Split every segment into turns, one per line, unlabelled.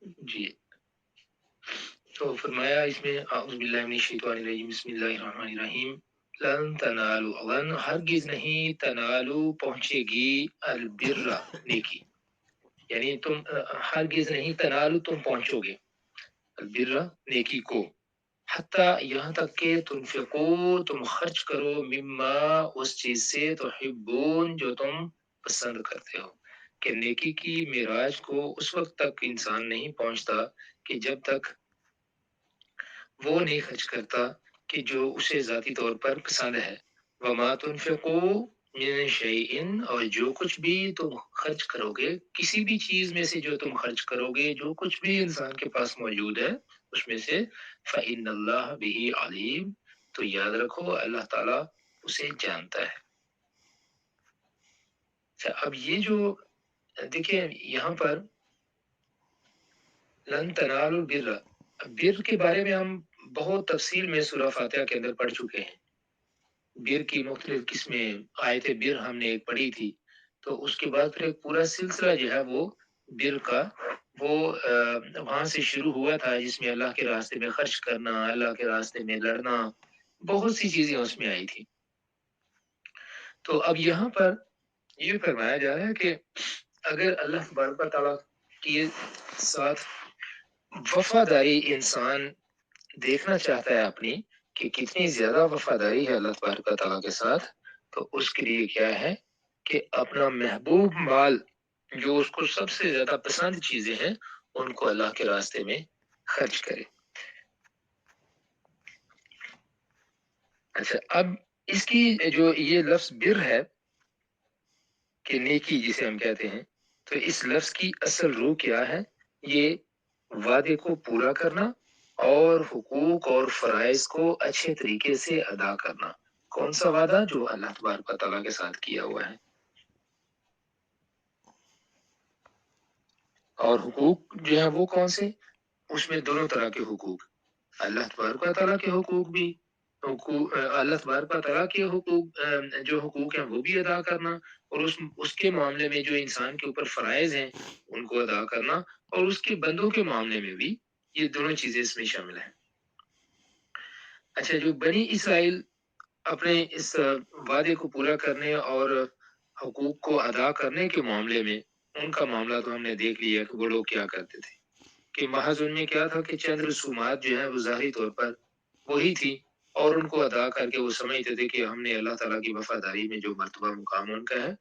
جی تو فرمایا اس میں اعوذ باللہ من الشیطان الرجیم بسم اللہ الرحمن الرحیم لن تنالو لن ہرگز نہیں تنالو پہنچے گی البر نیکی، یعنی تم ہرگز نہیں تنالو تم پہنچو گے البر نیکی کو، حتی یہاں تک کہ تنفقو تم خرچ کرو مما اس چیز سے تحبون جو تم پسند کرتے ہو، کہ نیکی کی معراج کو اس وقت تک انسان نہیں پہنچتا کہ جب تک وہ نہیں خرچ کرتا کہ جو اسے ذاتی طور پر پسند ہے، وما تنفقو من شیء اور جو کچھ بھی تم خرچ کرو گے، کسی بھی چیز میں سے جو تم خرچ کرو گے، جو کچھ بھی انسان کے پاس موجود ہے اس میں سے، فإن اللہ به علیم تو یاد رکھو اللہ تعالیٰ اسے جانتا ہے۔ اچھا اب یہ جو دیکھیں یہاں پر لن تنالوا البر، بر کے بارے میں ہم بہت تفصیل میں سورہ فاتحہ کے اندر پڑھ چکے ہیں، بر کی مختلف قسمیں آیت بر ہم نے ایک پڑھی تھی، تو اس کے بعد پھر ایک پورا سلسلہ جو ہے وہ بر کا وہ وہاں سے شروع ہوا تھا جس میں اللہ کے راستے میں خرچ کرنا، اللہ کے راستے میں لڑنا، بہت سی چیزیں اس میں آئی تھی۔ تو اب یہاں پر یہ فرمایا جا رہا ہے کہ اگر اللہ تبارک و تعالیٰ کے ساتھ وفاداری انسان دیکھنا چاہتا ہے اپنی کہ کتنی زیادہ وفاداری ہے اللہ تبارک و تعالیٰ کے ساتھ، تو اس کے لیے کیا ہے کہ اپنا محبوب مال جو اس کو سب سے زیادہ پسند چیزیں ہیں ان کو اللہ کے راستے میں خرچ کرے۔ اچھا اب اس کی جو یہ لفظ بر ہے کہ نیکی جسے ہم کہتے ہیں، تو اس لفظ کی اصل روح کیا ہے؟ یہ وعدے کو پورا کرنا اور حقوق اور فرائض کو اچھے طریقے سے ادا کرنا۔ کون سا وعدہ؟ جو اللہ تبارک و تعالیٰ کے ساتھ کیا ہوا ہے۔ اور حقوق جو ہیں وہ کون سے؟ اس میں دونوں طرح کے حقوق، اللہ تبارک و تعالیٰ کے حقوق بھی، اللہ تبارک و تعالیٰ کے حقوق جو حقوق ہیں وہ بھی ادا کرنا، اور اس کے معاملے میں جو انسان کے اوپر فرائض ہیں ان کو ادا کرنا، اور اس کے بندوں کے معاملے میں بھی، یہ دونوں چیزیں اس میں شامل ہیں۔ اچھا جو بنی اسرائیل اپنے اس وعدے کو پورا کرنے اور حقوق کو ادا کرنے کے معاملے میں ان کا معاملہ تو ہم نے دیکھ لیا کہ وہ لوگ کیا کرتے تھے، کہ محض ان میں کیا تھا کہ چند رسومات جو ہیں وہ ظاہری طور پر وہی تھی، اور ان کو ادا کر کے وہ سمجھتے تھے کہ ہم نے اللہ تعالیٰ کی وفاداری میں جو مرتبہ مقام ان کا ہے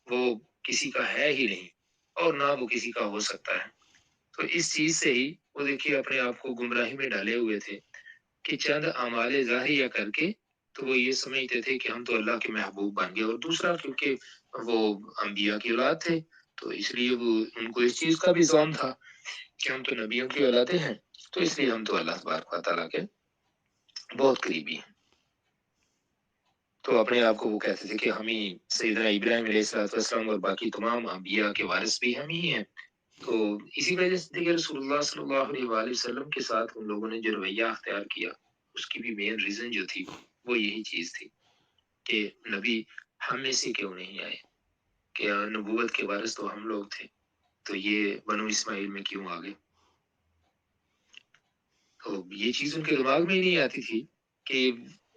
وہ کسی کا ہے ہی نہیں، اور نہ وہ کسی کا ہو سکتا ہے۔ تو اس چیز سے ہی وہ دیکھیے اپنے آپ کو گمراہی میں ڈالے ہوئے تھے کہ چند اعمال ظاہریہ کر کے تو وہ یہ سمجھتے تھے کہ ہم تو اللہ کے محبوب بن گئے، اور دوسرا کیونکہ وہ انبیاء کی اولاد تھے تو اس لیے وہ ان کو اس چیز کا بھی ظلم تھا کہ ہم تو نبیوں کی اولادیں ہیں، تو اس لیے ہم تو اللہ تبارک و تعالیٰ کے بہت قریبی ہیں۔ تو اپنے آپ کو وہ کہتے تھے کہ ہم ہی سیدنا ابراہیم علیہ السلام اور باقی تمام انبیاء کے وارث بھی ہم ہی ہیں۔ تو اسی وجہ سے دیکھیں رسول اللہ صلی اللہ علیہ وآلہ وسلم کے ساتھ ان لوگوں نے جو رویہ اختیار کیا اس کی بھی مین ریزن جو تھی وہ یہی چیز تھی کہ نبی ہم میں سے کیوں نہیں آئے، کہ نبوت کے وارث تو ہم لوگ تھے، تو یہ بنو اسماعیل میں کیوں آ گئے؟ تو یہ چیز ان کے دماغ میں ہی نہیں آتی تھی کہ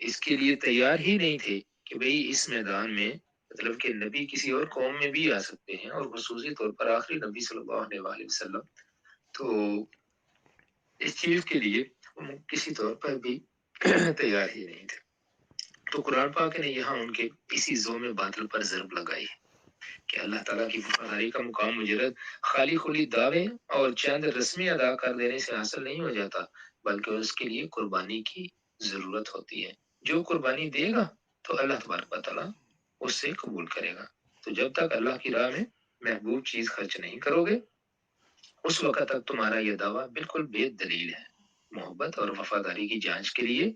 اس کے لیے تیار ہی نہیں تھے کہ بھئی اس میدان میں مطلب کہ نبی کسی اور قوم میں بھی آ سکتے ہیں، اور خصوصی طور پر آخری نبی صلی اللہ علیہ وآلہ وسلم، تو اس چیز کے لیے کسی طور پر بھی تیار ہی نہیں تھے۔ تو قرآن پاک نے یہاں ان کے اسی زوم باطل پر ضرب لگائی کہ اللہ تعالیٰ کی وفاداری کا مقام مجرد خالی خلی دعوے اور چند رسمیں ادا کر دینے سے حاصل نہیں ہو جاتا، بلکہ اس کے لیے قربانی کی ضرورت ہوتی ہے۔ جو قربانی دے گا تو اللہ تبارک و تعالیٰ اس سے قبول کرے گا۔ تو جب تک اللہ کی راہ میں محبوب چیز خرچ نہیں کرو گے اس وقت تک تمہارا یہ دعویٰ بالکل بے دلیل ہے۔ محبت اور وفاداری کی جانچ کے لیے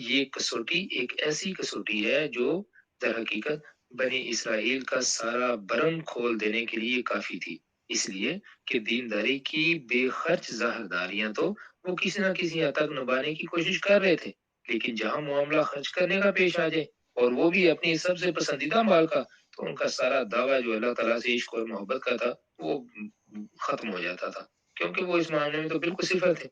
یہ کسوٹی ایک ایسی کسوٹی ہے جو در حقیقت بنی اسرائیل کا سارا برم کھول دینے کے لیے کافی تھی، اس لیے کہ دینداری کی بے خرچ ظاہرداریاں تو وہ کسی نہ کسی حد تک نبھانے کی کوشش کر رہے تھے، لیکن جہاں معاملہ خرچ کرنے کا پیش آ جائے اور وہ بھی اپنی سب سے پسندیدہ مال کا، تو ان کا سارا دعویٰ جو اللہ تعالیٰ سے عشق اور محبت کا تھا وہ ختم ہو جاتا تھا، क्योंकि वो इस मामले में तो बिल्कुल सिफर थे।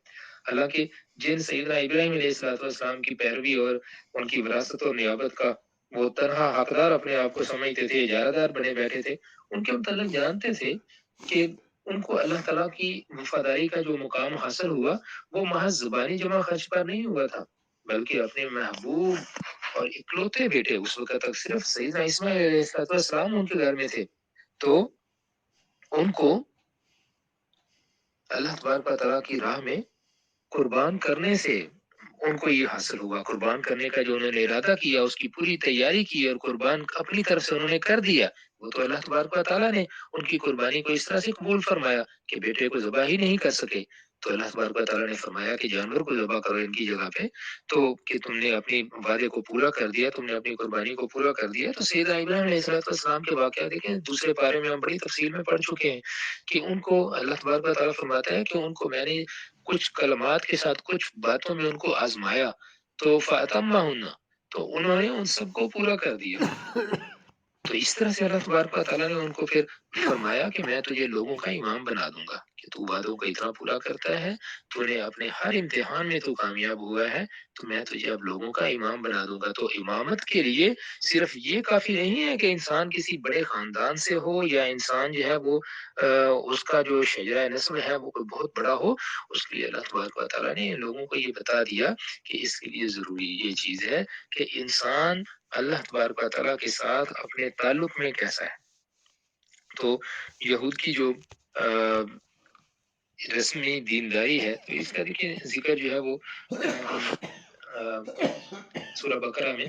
हालांकि जिन सैयदना इब्राहीम अलैहिस्सलाम की पैरवी और उनकी विरासत और नियाबत का वो तनहा हकदार अपने आप को समझते थे, इजारादार बने बैठे थे, उनके मुतालिक जानते थे कि उनको अल्लाह ताला की वफादारी का जो मुकाम हासिल हुआ वो महज जुबानी जमा खर्च पर नहीं हुआ था, बल्कि अपने महबूब और इकलौते बेटे उस वक्त तक सिर्फ सैयदना इस्माइल अलैहिस्सलाम उनके घर में थे, तो उनको अल्लाह तबारक व तआला की राह में कुर्बान करने से उनको ये हासिल हुआ। कुर्बान करने का जो उन्होंने इरादा किया, उसकी पूरी तैयारी की और कुर्बान अपनी तरफ से उन्होंने कर दिया। वो तो अल्लाह तबारक व तआला ने उनकी कुर्बानी को इस तरह से कबूल फरमाया कि बेटे को ज़बह ही नहीं कर सके, तो अल्लाह तबारक व तआला ने फरमाया कि जानवर को ज़बह करो इनकी जगह पे, तो कि तुमने अपनी वादे को पूरा कर दिया, तुमने अपनी कुर्बानी को पूरा कर दिया। तो सैयदना इब्राहीम अलैहिस्सलाम के वाक़या देखें, दूसरे पारे में हम बड़ी तफसील में पढ़ चुके हैं कि उनको अल्लाह तबारक व तआला फरमाता है कि उनको मैंने कुछ कलमात के साथ कुछ बातों में उनको आजमाया, तो फ़अतम्माहुन्ना, तो उन्होंने उन सबको पूरा कर दिया। तो इस तरह से अल्लाह तबारक व तआला ने उनको फिर फरमाया कि मैं तुझे लोगों का इमाम बना दूंगा कि तू वादों को इतना पूरा करता है, तूने अपने हर इम्तिहान में तू कामयाब हुआ है, तो मैं तुझे अब लोगों का इमाम बना दूंगा। तो इमामत के लिए सिर्फ ये काफी नहीं है कि इंसान किसी बड़े खानदान से हो या इंसान जो है वो उसका जो शजरा नस्ल है वो कोई बहुत बड़ा हो। उसके लिए अल्लाह तबारक व तआला ने लोगों को ये बता दिया कि इसके लिए जरूरी ये चीज है कि इंसान अल्लाह तबारक व तआला के साथ अपने ताल्लुक में कैसा है। तो यहूद की जो रस्मी दीनदारी है, तो इसका देखिए जिक्र जो है वो सूरह बकरा में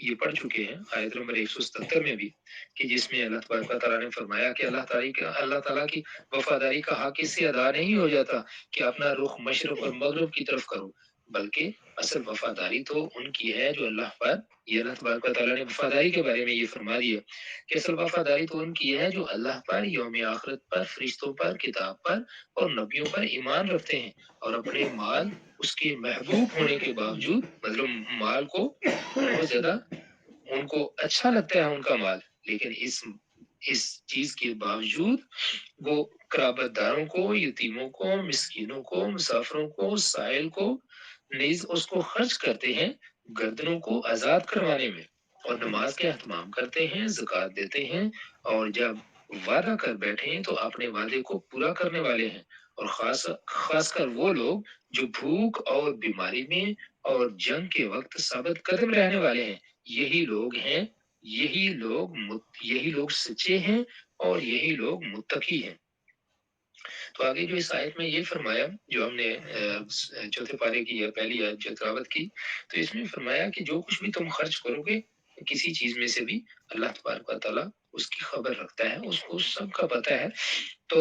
ये पढ़ चुके हैं, आयत नंबर 177 में भी, कि जिसमें अल्लाह तबारक व तआला ने फरमाया कि अल्लाह ताला की वफादारी का हक इससे अदा नहीं हो जाता कि अपना रुख मशरक और मगरिब की तरफ करो, बल्कि असल वफादारी तो उनकी है जो अल्लाह पर, ये अल्लाह तबारक व तआला ने वफादारी के बारे में ये फरमा दिया कि असल वफादारी तो उनकी है जो अल्लाह पर, यौम आखिरत पर, फरिश्तों पर, किताब पर और नबियों पर ईमान रखते हैं और अपने माल उसके महबूब होने के बावजूद, मतलब माल को बहुत ज्यादा उनको अच्छा लगता है उनका माल, लेकिन इस चीज के बावजूद वो कराबतदारों को, यतीमों को, मिस्कीनों को, मुसाफिरों को, साइल को नीज उसको खर्च करते हैं गर्दनों को आजाद करवाने में, और नमाज के एहतमाम करते हैं, ज़कात देते हैं, और जब वादा कर बैठे तो अपने वादे को पूरा करने वाले हैं। और खासकर वो लोग जो भूख और बीमारी में और जंग के वक्त साबित कदम रहने वाले हैं, यही लोग हैं, यही लोग सच्चे हैं और यही लोग मुत्तकी हैं। तो आगे जो इस आयत में ये फरमाया, जो हमने चौथे पारे की या पहली आयत जो तिलावत की, तो इसमें फरमाया कि जो कुछ भी तुम खर्च करोगे किसी चीज में से भी, अल्लाह तबारक व तआला उसकी खबर रखता है, उसको सबका पता है। तो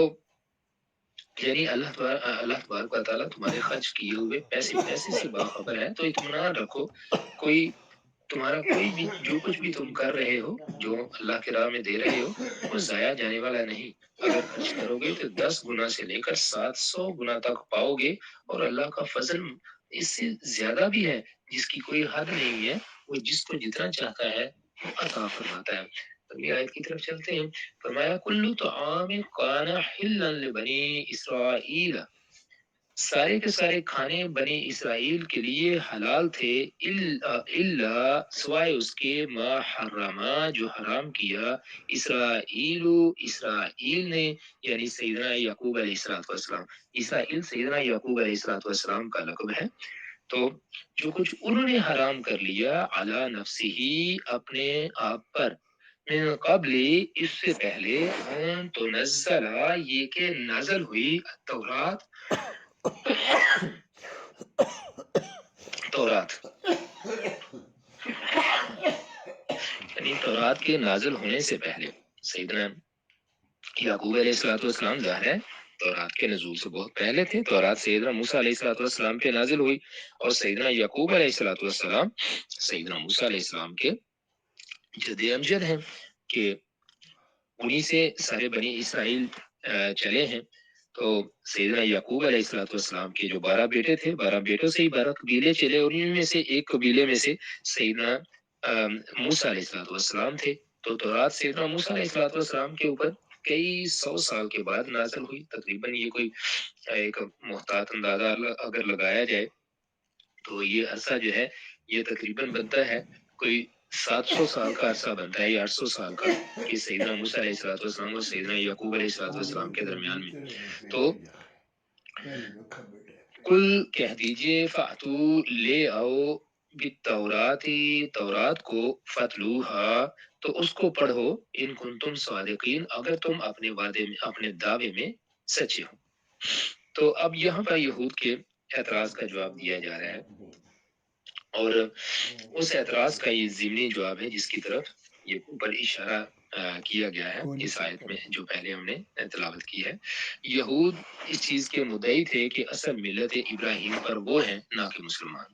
यानी अल्लाह तबारक व तआला तुम्हारे खर्च किए हुए पैसे से बाखबर है, तो इत्मीनान रखो। कोई तुम्हारा कोई भी जो कुछ भी तुम कर रहे हो, जो अल्लाह की राह में दे रहे हो, वो जाया जाने वाला नहीं। अगर खर्च करोगे तो 10 गुना से लेकर 700 गुना तक पाओगे, और अल्लाह का फजल इससे ज्यादा भी है, जिसकी कोई हद नहीं है, वो जिसको जितना चाहता है वो अता फरमाता है। अगली आयत की तरफ चलते हैं। फरमाया कुल्लु तआम काना हिल्लन लिबनी इसराइल, सारे के सारे खाने बनी इसराइल के लिए हलाल थे, इल्ला सिवाय उसके मा हर्रमा जो हराम किया इसराइल ने, यानी सैयदना याकूब अलैहिस्सलाम। इसराइल सैयदना याकूब अलैहिस्सलाम का लक़ब है। तो जो कुछ उन्होंने हराम कर लिया अला नफ्सिही अपने आप पर, मिन क़ब्ली इससे पहले, तो नज़ला ये के नाज़िल हुई तौरात तौरात यानी तौरात के नाजिल होने से पहले सैयदना याकूब अलैहिस्सलाम ज़ाहिर है तौरात के नज़ूल से बहुत पहले थे। तौरात सैयदना मूसा अलैहिस्सलाम पे नाजिल हुई और सैयदना याकूब अलैहिस्सलाम सैयदना मूसा अलैहिस्सलाम के जद्द अमजद हैं कि उन्हीं से सारे बनी इसराइल चले हैं। तो सैयदना याकूब अलैहिस्सलाम के जो 12 बेटे थे, 12 बेटों से ही 12 कबीले चले, और उन्हीं में से एक कबीले में से सैयदना मूसा अलैहिस्सलाम थे। तो तौरात सैयदना मूसा अलैहिस्सलाम के ऊपर کئی سو سال کے بعد نازل ہوئی. تقریباً یہ کوئی ایک محتاط اندازہ اگر لگایا جائے تو یہ عرصہ جو ہے یہ تقریباً بنتا ہے کوئی 700 سال کا عرصہ بنتا ہے یا 800 سال کا، کہ سیدنا موسیٰ علیہ السلام اور سیدنا یعقوب علیہ السلام کے درمیان میں. تو کل کہہ دیجئے فاتو لے آؤ بالتورات، تورات کو فتلوہا تو اس کو پڑھو، ان کنتم صادقین اگر تم اپنے وعدے میں اپنے دعوے میں سچے ہو. تو اب یہاں پر یہود کے اعتراض کا جواب دیا جا رہا ہے، اور اس اعتراض کا یہ ضمنی جواب ہے جس کی طرف یہ اوپر اشارہ کیا گیا ہے اس آیت میں جو پہلے ہم نے تلاوت کی ہے. یہود اس چیز کے مدعی تھے کہ اصل ملت ابراہیم پر وہ ہیں، نہ کہ مسلمان.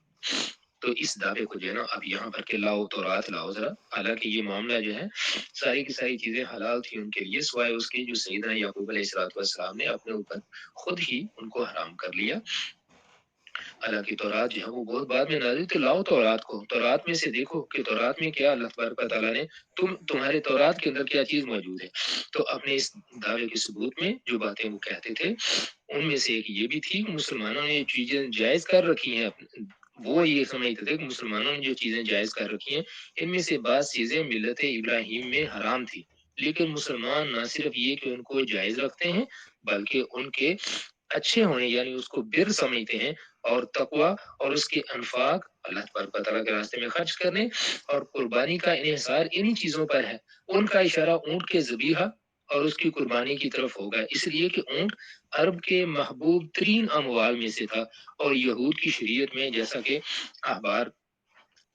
تو اس دعوے کو جو ہے نا اب یہاں پر کہ لاؤ تورات لاؤ ذرا، حالانکہ یہ معاملہ جو ہے ساری کی ساری چیزیں حلال تھی ان کے لیے سوائے اس کے جو سیدنا یعقوب علیہ السلام نے اپنے اوپر خود ہی ان کو حرام کر لیا. حالانکہ تورات جو ہے وہ بہت بعد میں نازل تھی. لاؤ تورات کو، تورات میں سے دیکھو کہ تورات میں کیا اللہ تبارک و تعالیٰ نے تمہارے تورات کے اندر کیا چیز موجود ہے. تو اپنے اس دعوے کے ثبوت میں جو باتیں وہ کہتے تھے ان میں سے ایک یہ بھی تھی کہ مسلمانوں نے چیزیں جائز کر رکھی ہیں. وہ یہ سمجھتے تھے کہ مسلمانوں نے جو چیزیں جائز کر رکھی ہیں ان میں سے بعض چیزیں ملت ابراہیم میں حرام تھی، لیکن مسلمان نہ صرف یہ کہ ان کو جائز رکھتے ہیں بلکہ ان کے اچھے ہونے یعنی اس کو بر سمجھتے ہیں، اور تقوی اور اس کے انفاق اللہ تبارک و تعالیٰ کے راستے میں خرچ کرنے اور قربانی کا انحصار انہی چیزوں پر ہے. ان کا اشارہ اونٹ کے ذبیحہ اور اس کی قربانی کی طرف ہوگا، اس لیے کہ اونٹ عرب کے محبوب ترین اموال میں سے تھا، اور یہود کی شریعت میں جیسا کہ اخبار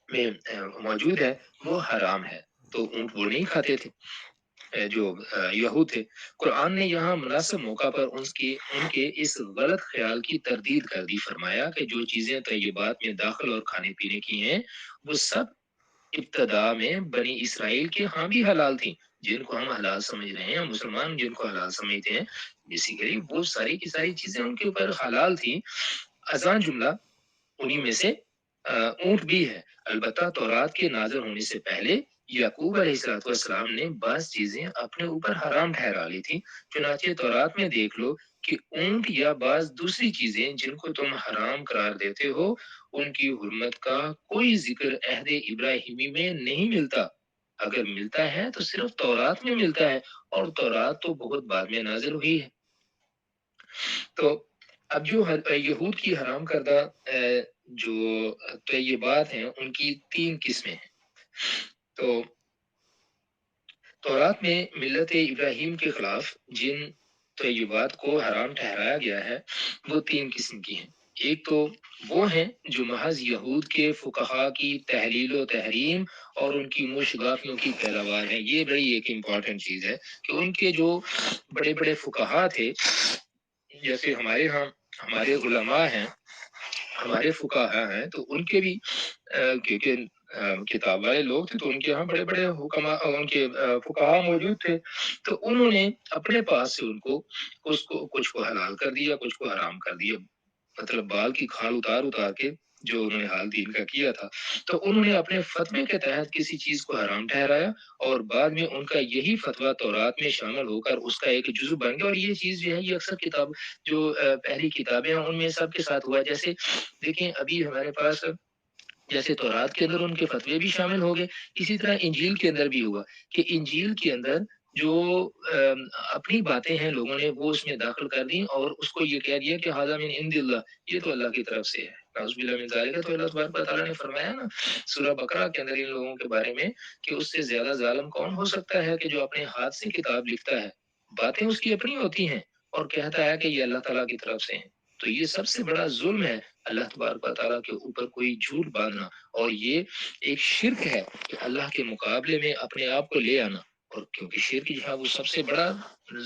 میں موجود ہے وہ حرام ہے. تو اونٹ وہ نہیں کھاتے تھے جو یہود تھے. قرآن نے یہاں مناسب موقع پر ان کے اس غلط خیال کی تردید کر دی. فرمایا کہ جو چیزیں طیبات میں داخل اور کھانے پینے کی ہیں وہ سب ابتدا میں بنی اسرائیل کے ہاں بھی حلال تھیں، جن کو ہم حلال سمجھ رہے ہیں، مسلمان جن کو حلال سمجھتے ہیں بیسیکلی وہ ساری کی ساری چیزیں ان کے اوپر حلال تھیں. اذان جملہ انہی میں سے اونٹ بھی ہے. البتہ تورات کے نازل ہونے سے پہلے یعقوب علیہ السلام نے بعض چیزیں اپنے اوپر حرام ٹھہرا لی تھی. چنانچہ تورات میں دیکھ لو کہ اونٹ یا بعض دوسری چیزیں جن کو تم حرام قرار دیتے ہو ان کی حرمت کا کوئی ذکر عہد ابراہیمی میں نہیں ملتا. اگر ملتا ہے تو صرف تورات میں ملتا ہے، اور تورات تو بہت بعد میں نازل ہوئی ہے. تو اب جو یہود کی حرام کردہ جو طیبات ہیں ان کی 3 قسمیں ہیں. تو تورات میں ملت ابراہیم کے خلاف جن طیبات کو حرام ٹھہرایا گیا ہے وہ 3 قسم کی ہیں. ایک تو وہ ہیں جو محض یہود کے فقہا کی تحلیل و تحریم اور ان کی مشگافیوں کی پیروار ہیں. یہ بڑی ایک امپورٹنٹ چیز ہے کہ ان کے جو بڑے بڑے فقہا تھے، جیسے ہمارے ہاں ہمارے علماء ہیں، ہمارے فقہا ہیں، تو ان کے بھی کیونکہ کتاب والے لوگ تھے تو ان کے یہاں بڑے بڑے حکما ان کے فقہا موجود تھے، تو انہوں نے اپنے پاس سے ان کو کچھ کو حلال کر دیا، کچھ کو حرام کر دیا. مطلب بال کی کھال اتار اتار کے جو انہوں نے حال دین کا کیا تھا، تو انہوں نے اپنے فتوے کے تحت کسی چیز کو حرام ٹھہرایا اور بعد میں ان کا یہی فتویٰ تورات میں شامل ہو کر اس کا ایک جزو بن گیا. اور یہ چیز جو ہے یہ اکثر کتاب جو پہلی کتابیں ہیں ان میں سب کے ساتھ ہوا. جیسے دیکھیں ابھی ہمارے پاس جیسے تورات کے اندر ان کے فتوے بھی شامل ہو گئے، اسی طرح انجیل کے اندر بھی ہوا کہ انجیل کے اندر جو اپنی باتیں ہیں لوگوں نے وہ اس میں داخل کر دی اور اس کو یہ کہہ دیا کہ ھذا من عند اللہ، یہ تو اللہ کی طرف سے ہے. نعوذ باللہ من ذالک. تو اللہ تبارک و تعالیٰ نے فرمایا نا سورہ بقرہ کے اندر ان لوگوں کے بارے میں کہ اس سے زیادہ ظالم کون ہو سکتا ہے کہ جو اپنے ہاتھ سے کتاب لکھتا ہے، باتیں اس کی اپنی ہوتی ہیں اور کہتا ہے کہ یہ اللہ تعالیٰ کی طرف سے ہیں. تو یہ سب سے بڑا ظلم ہے اللہ تبارک و تعالیٰ کے اوپر کوئی جھوٹ باندھنا، اور یہ ایک شرک ہے کہ اللہ کے مقابلے میں اپنے آپ کو لے آنا. اور کیونکہ شرک جو ہے وہ سب سے بڑا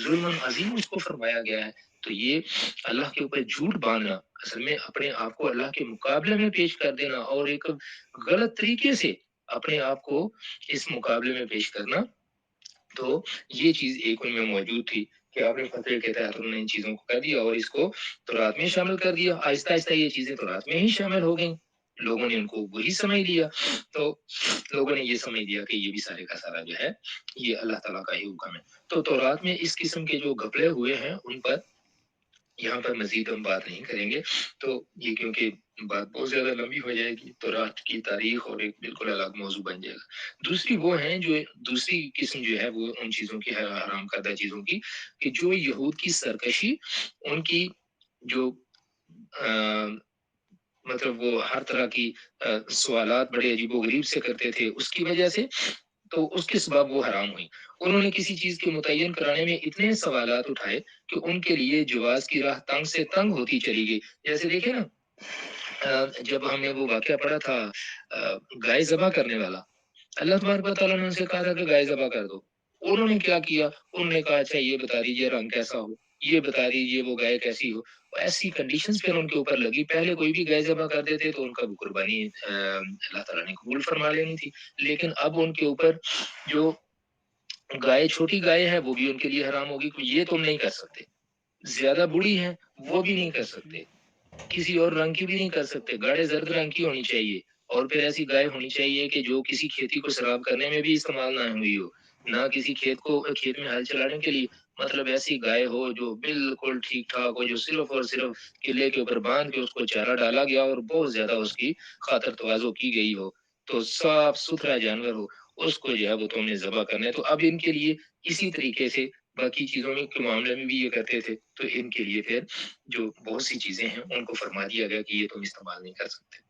ظلم عظیم اس کو فرمایا گیا ہے، تو یہ اللہ کے اوپر جھوٹ باندھنا اصل میں اپنے آپ کو اللہ کے مقابلے میں پیش کر دینا اور ایک غلط طریقے سے اپنے آپ کو اس مقابلے میں پیش کرنا. تو یہ چیز ایک ان میں موجود تھی کہ آپ نے فتوے کے تحت انہوں نے ان چیزوں کو کر دیا اور اس کو تورات میں شامل کر دیا. آہستہ آہستہ یہ چیزیں تورات میں ہی شامل ہو گئیں. लोगों ने उनको वही समझ लिया, तो लोगों ने ये समझ लिया कि ये भी सारे का सारा जो है ये अल्लाह ताला का ही हुक्म है। तो तौरात में इस किस्म के जो घपले हुए हैं उन पर यहाँ पर मज़ीद हम बात नहीं करेंगे, तो ये क्योंकि बात बहुत ज़्यादा लंबी हो जाएगी, तो रात की तारीख़ और एक बिल्कुल अलग मौज़ू बन जाएगा। दूसरी वो हैं जो दूसरी किस्म जो है वो उन चीज़ों की है हराम करदा चीज़ों की, कि जो यहूद की सरकशी, उनकी जो अ, मतलब वो हर तरह की सवालात बड़े अजीबो-गरीब से करते थे, उसकी वजह से तो उसके सबब वो हराम हुई। उन्होंने किसी चीज़ के मुतय्यन कराने में इतने सवालात उठाए कि उनके लिए जवाज़ की राह तंग से तंग होती चली गई। जैसे देखिए ना, जब हमने वो वाक़या पढ़ा था गाय ज़बह करने वाला, अल्लाह तबारक व तआला ने उनसे कहा था कि गाय ज़बह कर दो। उन्होंने क्या किया? उन्होंने कहा अच्छा ये बता दीजिए रंग कैसा हो? ये बता दीजिए वो गाय कैसी हो? ऐसी कंडीशंस फिर उनके ऊपर लगी। पहले कोई भी गाय ज़बह कर देते तो उनका भी कुर्बानी अल्लाह ताला ने कबूल फरमा लेनी थी। लेकिन अब उनके ऊपर जो गाय छोटी गाय है वो भी उनके लिए हराम होगी कि ये तुम नहीं कर सकते। ज़्यादा बूढ़ी है वो भी नहीं कर सकते। किसी और रंग की भी नहीं कर सकते, गाढ़े ज़र्द रंग की होनी चाहिए और फिर ऐसी गाय होनी चाहिए कि जो किसी खेती को सराब करने में भी इस्तेमाल ना हुई हो, ना किसी खेत में हल चलाने के लिए, मतलब ऐसी गाय हो जो बिल्कुल ठीक-ठाक हो, जो सिर्फ़ और सिर्फ़ किले के ऊपर बाँध के उसको चारा डाला गया और बहुत ज़्यादा उसकी खातर-तवाज़ो की गई हो, तो साफ-सुथरा जानवर हो, उसको जो है वो तुमने ज़बह करना है। तो अब इनके लिए इसी तरीके से बाकी चीज़ों में के मामले में भी ये करते थे, तो इनके लिए फिर जो बहुत सी चीज़ें हैं, उनको फरमा दिया गया कि ये तुम इस्तेमाल नहीं कर सकते।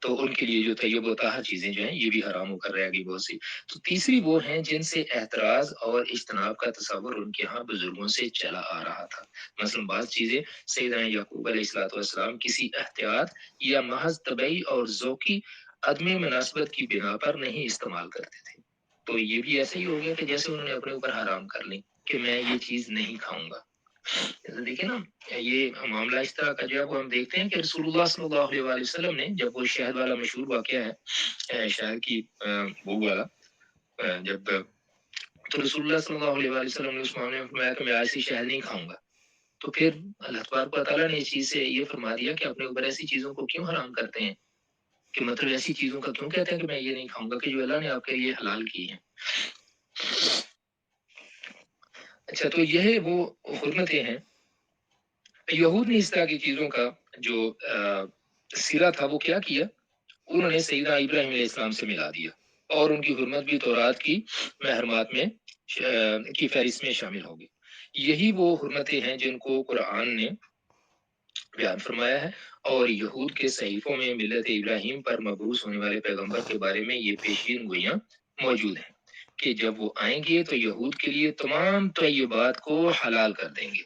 तो उनके लिए जो तय्यब व ताहर चीज़ें जो हैं, ये भी हराम होकर रह गई बहुत सी। तो तीसरी वो हैं जिनसे एतराज़ और इज्तनाब का तसव्वुर उनके यहाँ बुज़ुर्गों से चला आ रहा था। मसलन बाज़ चीज़ें सैयदना याकूब अलैहिस्सलातु वस्सलाम किसी एहतियात या महज़ तबई और ज़ौक़ी अदम मुनासिबत की बिना पर नहीं इस्तेमाल करते थे। तो ये भी ऐसा ही हो गया कि जैसे उन्होंने अपने ऊपर हराम कर ली कि मैं ये चीज़ नहीं खाऊँगा। देखिए ना, ये मामला इस तरह का जो है वो हम देखते हैं कि रसूलुल्लाह सल्लल्लाहु अलैहि वसल्लम ने जब वो शहद वाला मशहूर वाक़या है शहद की बू वाला जब तो रसूलुल्लाह सल्लल्लाहु अलैहि वसल्लम ने उस मामले में फरमाया कि मैं आज से शहद नहीं खाऊँगा। तो फिर अल्लाह तबारक व तआला ने इस चीज़ से ये फरमा दिया कि अपने ऊपर ऐसी चीज़ों को क्यों हराम करते हैं? कि मतलब ऐसी चीज़ों का क्यों कहते हैं कि मैं ये नहीं खाऊँगा कि जो अल्लाह ने आपके लिए हलाल की हैं। अच्छा, तो यह वो हुर्मतें हैं। यहूद ने इस तरह की चीज़ों का जो सिरा था वो क्या किया? उन्होंने सैयदना इब्राहीम अलैहिस्सलाम से मिला दिया और उनकी हुर्मत भी तौरात की महरमात में की फ़हरिस्त में शामिल होगी। यही वो हुर्मतें हैं जिनको कुरान ने बयान फरमाया है और यहूद के सहीफ़ों में मिल्लत इब्राहीम पर मबऊस होने वाले पैगंबर के बारे में ये पेशीन गोइयाँ मौजूद हैं कि जब वो आएँगे तो यहूद के लिए तमाम तय्यबात को हलाल कर देंगे।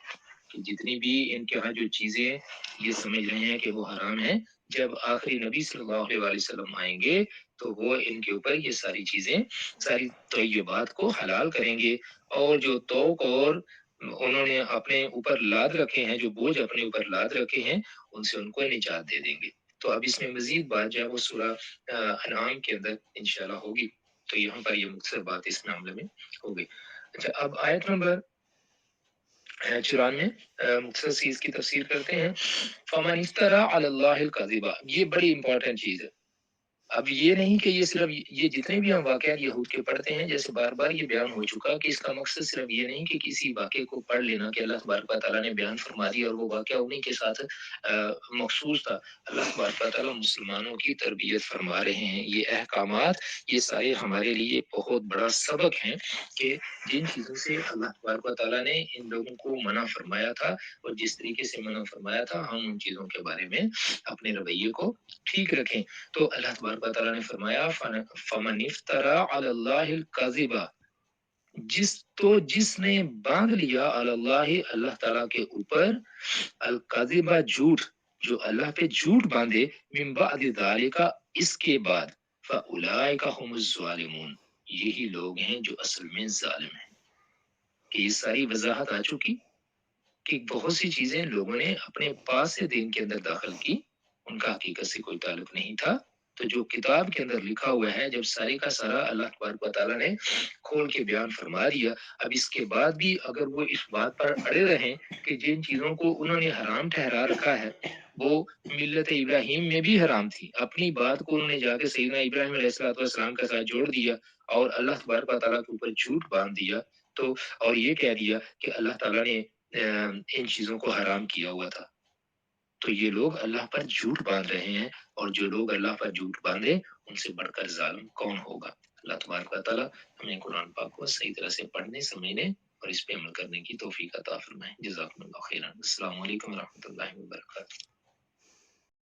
कि जितनी भी इनके यहाँ जो चीज़ें ये समझ रहे हैं कि वो हराम है, जब आखिरी नबी सल्लल्लाहु अलैहि वसल्लम आएँगे, तो वो इनके ऊपर ये सारी चीज़ें, सारी तय्यबात को हलाल करेंगे और जो तौक और उन्होंने अपने ऊपर लाद रखे हैं, जो बोझ अपने ऊपर लाद रखे हैं, उनसे उनको निजात दे देंगे। तो अब इसमें मज़ीद बात जो है वो सूरह अनआम के अंदर इंशाअल्लाह होगी। तो यहाँ पर ये मुख्तसर बात इस मामले में हो गई। अच्छा, अब आयत नंबर 94 मुख्तसर सी इसकी तफसीर करते हैं। फ़मन इफ्तरा अलल्लाहिल कज़िबा, ये बड़ी इंपॉर्टेंट चीज़ है। अब ये नहीं कि ये सिर्फ ये जितने भी हम वाक़यात यहूद के पढ़ते हैं, जैसे बार-बार ये बयान हो चुका कि इसका मकसद सिर्फ ये नहीं कि किसी वाक़ये को पढ़ लेना कि अल्लाह तबारक व तआला ने बयान फरमा दिया और वो वाक़या उन्हीं के साथ मखसूस था। अल्लाह तबारक व तआला मुसलमानों की तरबियत फरमा रहे हैं। ये अहकामात, ये सारे हमारे लिए बहुत बड़ा सबक हैं कि जिन चीज़ों से अल्लाह तबारक व तआला ने इन लोगों को मना फरमाया था और जिस तरीके से मना फरमाया था, हम उन चीज़ों के बारे में अपने रवैये को ठीक रखें। तो अल्लाह तबारक व तआला ने फरमाया फमन इफ्तरा अलल्लाहिल कज़िबा, जिसने बांध लिया अलल्लाहि अल्लाह ताला के ऊपर अल कज़िबा झूठ, जो अल्लाह पे झूठ बांधे मिन बादि ज़ालिका, इसके बाद फउलाइका हुमुज़ ज़ालिमून, यही लोग हैं जो असल में जालिम हैं। कि ये सारी वजाहत आ चुकी कि बहुत सी चीजें लोगों ने अपने पास से दीन के अंदर दाखिल की, उनका हकीकत से कोई ताल्लुक नहीं था। तो जो किताब के अंदर लिखा हुआ है, जब सारे का सारा अल्लाह तबारक व तआला ने खोल के बयान फरमा दिया, अब इसके बाद भी अगर वो इस बात पर अड़े रहें कि जिन चीजों को उन्होंने हराम ठहरा रखा है, وہ ملت ابراہیم میں بھی حرام تھی. اپنی بات کو انہوں نے جا کے سیدنا ابراہیم علیہ السلام کے ساتھ جوڑ دیا اور اللہ تبارک و تعالیٰ کے اوپر جھوٹ باندھ دیا. تو اور یہ کہہ دیا کہ اللہ تعالیٰ نے ان چیزوں کو حرام کیا ہوا تھا. تو یہ لوگ اللہ پر جھوٹ باندھ رہے ہیں، اور جو لوگ اللہ پر جھوٹ باندھے ان سے بڑھ کر ظالم کون ہوگا. اللہ تبارک و تعالیٰ ہمیں قرآن پاک کو صحیح طرح سے پڑھنے، سمجھنے اور اس پہ عمل کرنے کی توفیق عطا فرمائے. جزاکم اللہ خیرا. السلام علیکم ورحمۃ اللہ وبرکاتہ.